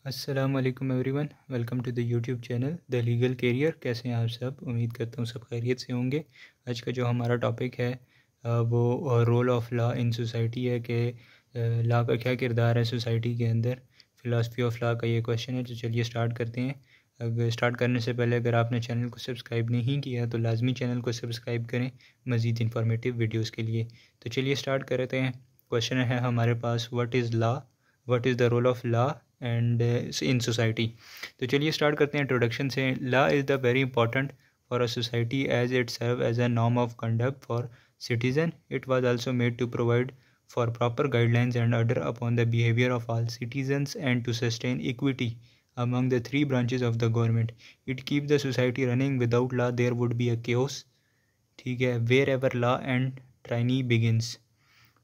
अस्सलामुअलैकुम everyone, welcome to the YouTube channel the legal career. कैसे हैं आप सब? उम्मीद करता हूँ सब खैरियत से होंगे। आज का जो हमारा टॉपिक है वो role of law in society है कि लॉ का क्या किरदार है सोसाइटी के अंदर। फ़िलासफ़ी ऑफ लॉ का ये क्वेश्चन है। तो चलिए स्टार्ट करते हैं। अगर स्टार्ट करने से पहले अगर आपने चैनल को सब्सक्राइब नहीं किया तो लाजमी चैनल को सब्सक्राइब करें मज़ीद इंफॉर्मेटिव वीडियोज़ के लिए। तो चलिए स्टार्ट करते हैं। क्वेश्चन है हमारे पास, what is law, what is the role of law and in society. तो चलिए स्टार्ट करते हैं इंट्रोडक्शन से। Law is the very important for a society as it serve as a norm of conduct for citizen. It was also made to provide for proper guidelines and order upon the behavior of all citizens and to sustain equity among the three branches of the government. It keeps the society running. Without law there would be a chaos. ठीक है, wherever law and tyranny begins.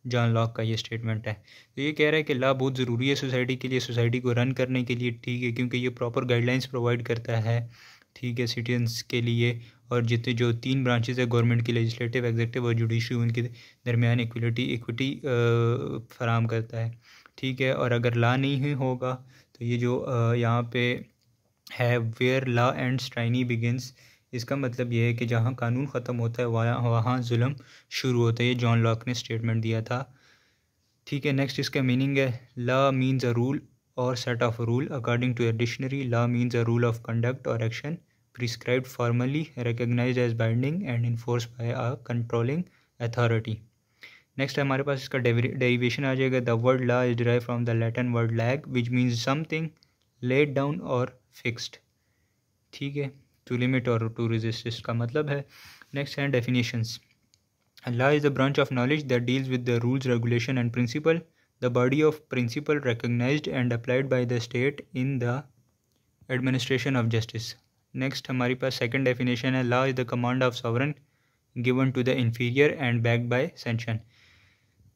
John Locke का ये statement है। तो ये कह रहा है कि लॉ बहुत ज़रूरी है सोसाइटी के लिए, सोसाइटी को रन करने के लिए। ठीक है, क्योंकि ये प्रॉपर गाइडलाइंस प्रोवाइड करता है, ठीक है, सिटीजन्स के लिए। और जितने जो तीन ब्रांचेस है गवर्नमेंट की, लेजिस्लेटिव, एग्जीक्यूटिव और जुडिशरी, उनके दरमियान इक्विटी फराम करता है। ठीक है, और अगर लॉ नहीं होगा तो ये जो यहाँ पे है where law end tyranny begins, इसका मतलब ये है कि जहाँ कानून ख़त्म होता है वहाँ जुल्म शुरू होता है। ये जॉन लॉक ने स्टेटमेंट दिया था। ठीक है, नेक्स्ट इसका मीनिंग है, लॉ मीन्स अ रूल और set of rule according to a dictionary. Law means a rule of conduct और action prescribed formally, recognized as binding and enforce by a controlling authority. Next हमारे पास इसका derivation आ जाएगा. The word law is derive from the Latin word lag which means something laid down और fixed. ठीक है, to limit और to resist इसका मतलब है. नेक्स्ट है definitions. Law is a branch of knowledge that deals with the rules, regulation and principle, the body of principle recognized and applied by the state in the administration of justice. Next हमारे पास second definition है, law is the command of sovereign given to the inferior and backed by sanction.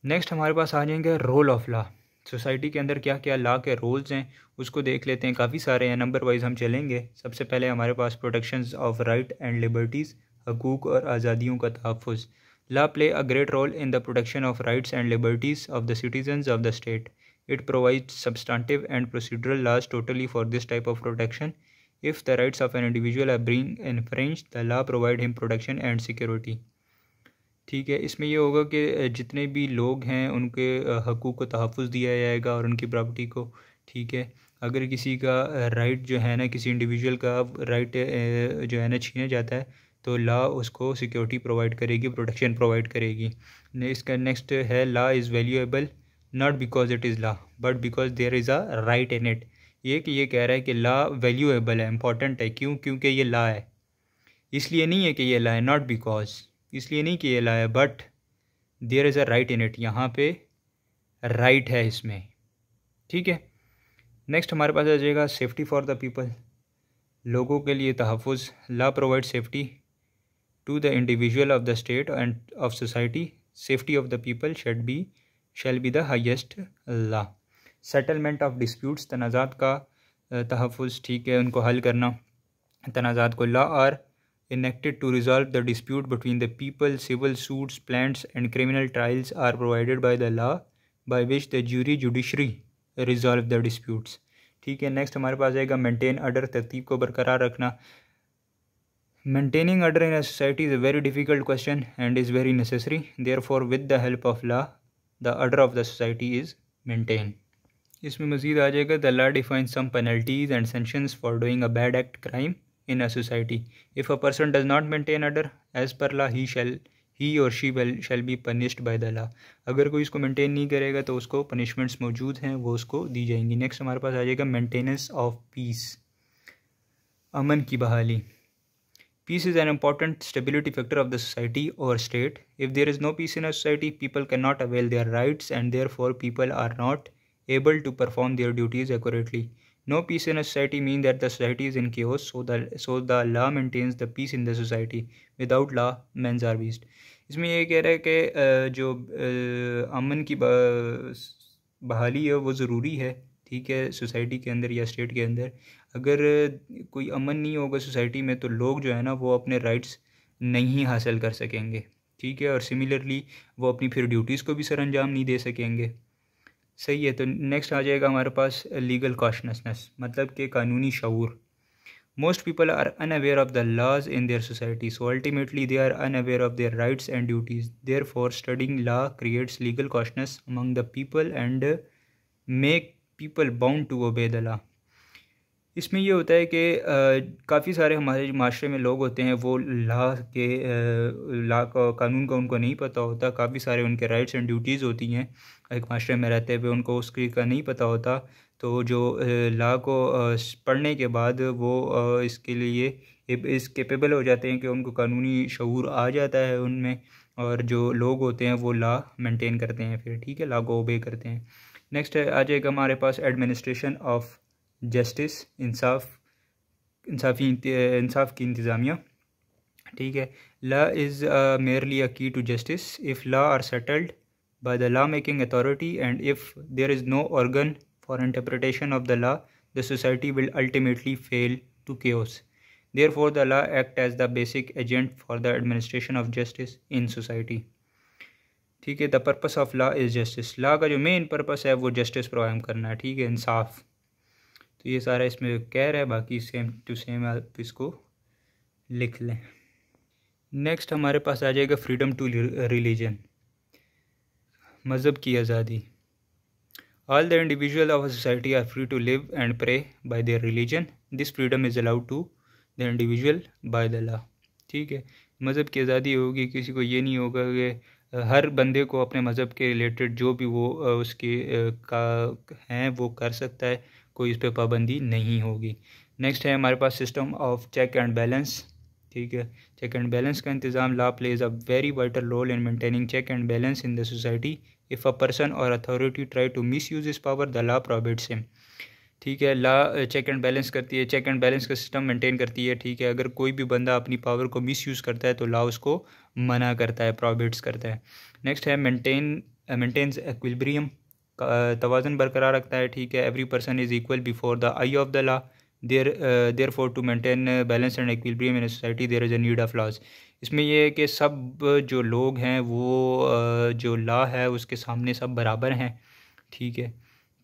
Next हमारे पास आ जाएंगे role of law. Society के अंदर क्या क्या law के रोल्स हैं उसको देख लेते हैं. काफ़ी सारे हैं, नंबर वाइज हम चलेंगे. सबसे पहले हमारे पास protections of right and liberties, हकूक़ और आज़ादियों का तहफ़्फ़ुज़. Law play a great role in the protection of rights and liberties of the citizens of the state. It provides substantive and procedural laws totally for this type of protection. If the rights of an individual are being infringed, the law provide him protection and security. ठीक है, इसमें ये होगा कि जितने भी लोग हैं उनके हकूक़ को तहफ़्फ़ुज़ दिया जाएगा और उनकी प्रॉपर्टी को. ठीक है, अगर किसी का राइट जो है ना, किसी इंडिविजुअल का राइट जो है ना छीना जाता है तो लॉ उसको सिक्योरिटी प्रोवाइड करेगी, प्रोटेक्शन प्रोवाइड करेगी. इसका नेक्स्ट है, law is valuable not because it is law but because there is a right in it. ये कह रहा है कि लॉ वैल्यूएबल है, इंपॉर्टेंट है. क्यों? क्योंकि ये लॉ है, इसलिए नहीं है कि ये लॉ है. नॉट बिकॉज, इसलिए नहीं कि ये लॉ है, but there is a right in it, यहाँ पे राइट है इसमें. ठीक है, नेक्स्ट हमारे पास आ जाएगा सेफ्टी फॉर द पीपल, लोगों के लिए तहफ़्फ़ुज़. Law provide safety to the individual of the state and of society. Safety of the people shall be the highest law. Settlement of disputes, तनाज़ात का तहफ़्फ़ुज़. ठीक है, उनको हल करना तनाज़ात को. law are enacted to resolve the dispute between the people. Civil suits, plans and criminal trials are provided by the law by which the judiciary resolve the disputes. ठीक है, next हमारे पास आएगा मेंटेन ऑर्डर, तरतीब को बरकरार रखना. Maintaining order in a society is a very difficult question and is very necessary. Therefore, with the help of law, the order of the society is maintained. इसमें मज़ीद आ जाएगा, the law defines some penalties and sanctions for doing a bad act, crime in a society. If a person does not maintain order as per law, he or she shall be punished by the law. अगर कोई इसको maintain नहीं करेगा तो उसको punishments मौजूद हैं, वो उसको दी जाएंगी. नेक्स्ट हमारे पास आ जाएगा मेंटेनेंस ऑफ पीस, अमन की बहाली. Peace is an important stability factor of the society or state. If there is no peace in a society, people cannot avail their rights and therefore people are not able to perform their duties accurately. No peace in a society means that the society is in chaos, so the law maintains the peace in the society. Without law, men are beast. इसमें ये कह रहा है कि जो अमन की बहाली है वो ज़रूरी है. ठीक है, सोसाइटी के अंदर या स्टेट के अंदर अगर कोई अमन नहीं होगा सोसाइटी में तो लोग जो है ना वो अपने राइट्स नहीं हासिल कर सकेंगे. ठीक है, और सिमिलरली वो अपनी फिर ड्यूटीज़ को भी सर अंजाम नहीं दे सकेंगे. सही है। तो नेक्स्ट आ जाएगा हमारे पास लीगल कॉशनसनेस, मतलब कि कानूनी शऊर। Most people are unaware of the laws in their society, so ultimately they are unaware of their rights and duties. Therefore, studying law creates legal consciousness among the people and make people bound to obey the law. इसमें ये होता है कि काफ़ी सारे हमारे माशरे में लोग होते हैं, वो लॉ का कानून का उनको नहीं पता होता। काफ़ी सारे उनके राइट्स एंड ड्यूटीज़ होती हैं एक माशरे में रहते हुए, उनको उसकी का नहीं पता होता। तो जो लॉ को पढ़ने के बाद वो इसके लिए इस कैपेबल हो जाते हैं कि उनको कानूनी शऊर आ जाता है उनमें, और जो लोग होते हैं वो लॉ मेंटेन करते हैं फिर, ठीक है, लॉ को ओबे करते हैं। नेक्स्ट आ जाएगा हमारे पास एडमिनिस्ट्रेशन ऑफ जस्टिस, इंसाफ की इंतज़ामिया, ठीक है। Law is merely a key to justice if law are settled by the law making authority, and if there is no organ for interpretation of the law, the society will ultimately fail to chaos. Therefore, the law acts as the basic agent for the administration of justice in society. ठीक है, the purpose of law is justice. Law का जो main purpose है वो justice provide करना है, ठीक है, इंसाफ। तो ये सारा इसमें कह रहा है, बाकी सेम टू सेम आप इसको लिख लें। नेक्स्ट हमारे पास आ जाएगा फ्रीडम टू रिलीजन, मज़हब की आज़ादी। All the individuals of a society are free to live and pray by their religion. This freedom is allowed to the individual by the law. ठीक है, मज़हब की आज़ादी होगी, किसी को ये नहीं होगा कि हर बंदे को अपने मज़हब के रिलेटेड जो भी वो उसके का हैं वो कर सकता है, कोई इस पर पाबंदी नहीं होगी। नेक्स्ट है हमारे पास system of check and balance, ठीक है। चेक एंड बैलेंस का इंतज़ाम, law plays a very vital role in maintaining check and balance in the society. If a person और authority try to misuse his power, the law prohibits him. ठीक है, law check and balance करती है, check and balance का system maintain करती है, ठीक है। अगर कोई भी बंदा अपनी पावर को मिस यूज़ करता है तो लॉ उसको मना करता है, प्रोहिबिट्स करता है। नेक्स्ट है मेंटेन्स एक्विलिब्रियम, तवाज़ुन बरकरार रखता है, ठीक है। Every person is equal before the eye of the law, therefore to maintain balance and equilibrium in society there is a need of laws. इसमें यह है कि सब जो लोग हैं वो जो लॉ है उसके सामने सब बराबर हैं, ठीक है।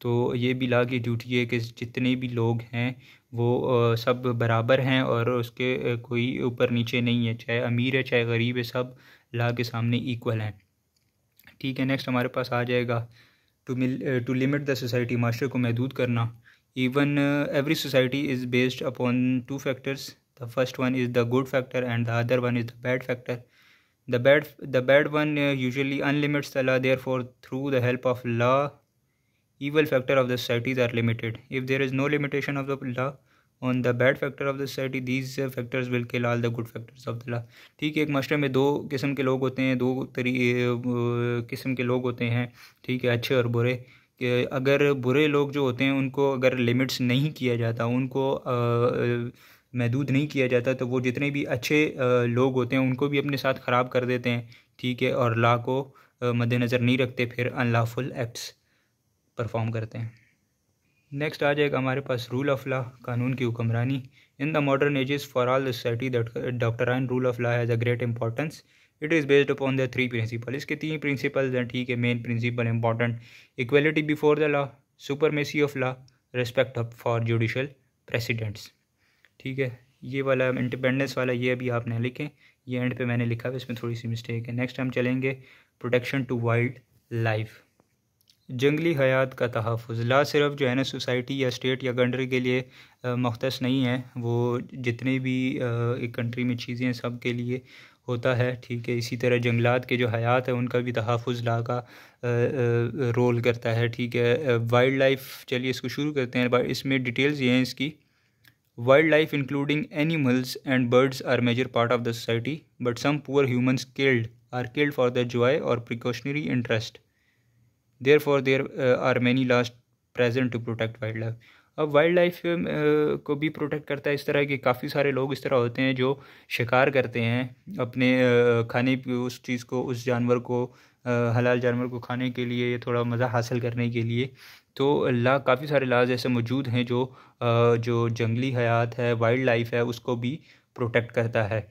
तो ये भी लॉ की ड्यूटी है कि जितने भी लोग हैं वो सब बराबर हैं और उसके कोई ऊपर नीचे नहीं है, चाहे अमीर है चाहे गरीब है, सब लॉ के सामने इक्वल हैं, ठीक है। नेक्स्ट हमारे पास आ जाएगा टू लिमिट द सोसाइटी, माशरे को महदूद करना। Even every society is based upon two factors, the first one is the good factor and the other one is the bad factor. The bad one usually unlimits the law, therefore through the help of law evil factor of the societies are limited. If there is no limitation of the law on the bad factor of the society, these factors will kill all the good factors of the law. ठीक है, एक माशरे में दो किस्म के लोग होते हैं, दो किस्म के लोग होते हैं, ठीक है, अच्छे और बुरे। कि अगर बुरे लोग जो होते हैं उनको अगर लिमिट्स नहीं किया जाता, उनको महदूद नहीं किया जाता, तो वो जितने भी अच्छे लोग होते हैं उनको भी अपने साथ ख़राब कर देते हैं, ठीक है, और लॉ को मद्देनज़र नहीं रखते, फिर अनलॉफुल एक्ट्स परफॉर्म करते हैं। नेक्स्ट आ जाएगा हमारे पास रूल ऑफ लॉ, कानून की हुक्मरानी। In the modern ages for all the society that doctrine rule of law has a great importance. It is based upon the three principle. इसके तीन प्रिंसिपल्स हैं, ठीक है, main principle important. Equality before the law, supremacy of law, respect for judicial precedents, ठीक है। ये वाला independence वाला ये अभी आपने लिखें, ये एंड पे मैंने लिखा है, इसमें थोड़ी सी मिस्टेक है। नेक्स्ट हम चलेंगे प्रोटेक्शन टू वाइल्ड लाइफ, जंगली हयात का तहफ़्फ़ुज़। लॉ सिर्फ जो है ना सोसाइटी या स्टेट या कंट्री के लिए मुख्तस नहीं है, वो जितने भी एक कंट्री में चीज़ें हैं सब के लिए होता है, ठीक है। इसी तरह जंगलात के जो हयात है उनका भी तहफ़्फ़ुज़ लॉ का रोल करता है, ठीक है। वाइल्ड लाइफ, चलिए इसको शुरू करते हैं। इसमें डिटेल्स ये हैं इसकी। Wildlife, including animals and birds, are major part of the society, but some poor humans are killed for their joy or precautionary interest. Therefore, there are many laws present to protect wildlife. अब wild life को भी protect करता है इस तरह के काफ़ी सारे लोग इस तरह होते हैं जो शिकार करते हैं अपने खाने उस चीज़ को, उस जानवर को, हलाल जानवर को खाने के लिए, थोड़ा मज़ा हासिल करने के लिए। तो काफ़ी सारे लाज ऐसे मौजूद हैं जो जंगली हयात है, वाइल्ड लाइफ है, उसको भी प्रोटेक्ट करता है,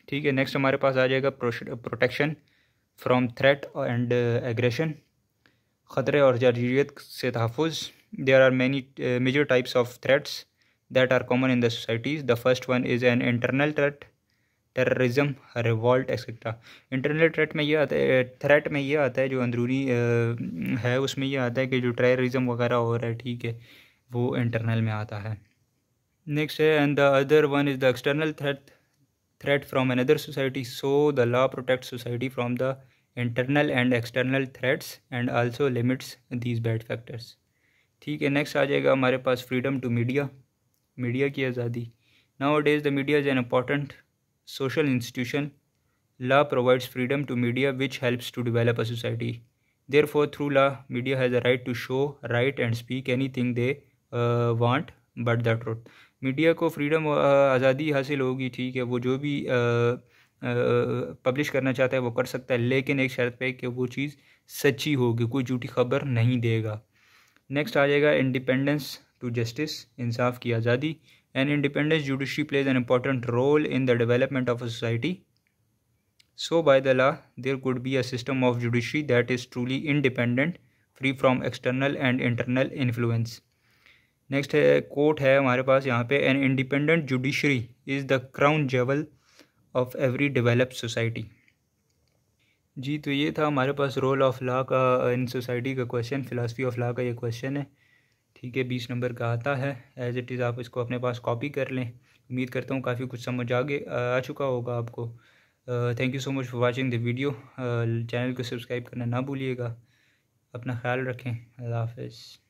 ठीक है। नेक्स्ट हमारे पास आ जाएगा protection from threat and aggression. ख़तरे और जारजियत से तहफ़्फ़ुज़। There are many major types of threats that are common in the societies. The first one is an internal threat, terrorism, revolt etcetera. Internal threat में ये आता है, थ्रेट में ये आता है जो अंदरूनी है, उसमें ये आता है कि जो टेररिज्म वगैरह हो रहा है, ठीक है, वो इंटरनल में आता है। नेक्स्ट है and the other one is the external threat from another society. So the law protect society from the internal and external threats and also limits these bad factors. ठीक है, नेक्स्ट आ जाएगा हमारे पास freedom to media, media की आज़ादी। Now days the media is an important social institution. Law provides freedom to media which helps to develop a society. Therefore, through law, media has a right to show, write and speak anything they want but the truth. Media को freedom आज़ादी हासिल होगी, ठीक है, वो जो भी publish करना चाहता है वो कर सकता है, लेकिन एक शर्त पे कि वो चीज़ सच्ची होगी, कोई झूठी खबर नहीं देगा। नेक्स्ट आ जाएगा इंडिपेंडेंस टू जस्टिस, इंसाफ की आज़ादी। An independent judiciary plays an important role in the development of a society. So, by the law, there could be a system of judiciary that is truly independent, free from external and internal influence. Next है coat है हमारे पास यहाँ पे, an independent judiciary is the crown jewel of every developed society. जी, तो ये था हमारे पास role of law का इन सोसाइटी का क्वेश्चन, फिलासफी ऑफ लॉ का ये क्वेश्चन है, ठीक है, 20 नंबर का आता है। एज़ इट इज़ आप इसको अपने पास कॉपी कर लें। उम्मीद करता हूँ काफ़ी कुछ समझ आ चुका होगा आपको। Thank you so much for watching the video. Channel को सब्सक्राइब करना ना भूलिएगा। अपना ख्याल रखें। अल्लाह हाफ़िज़।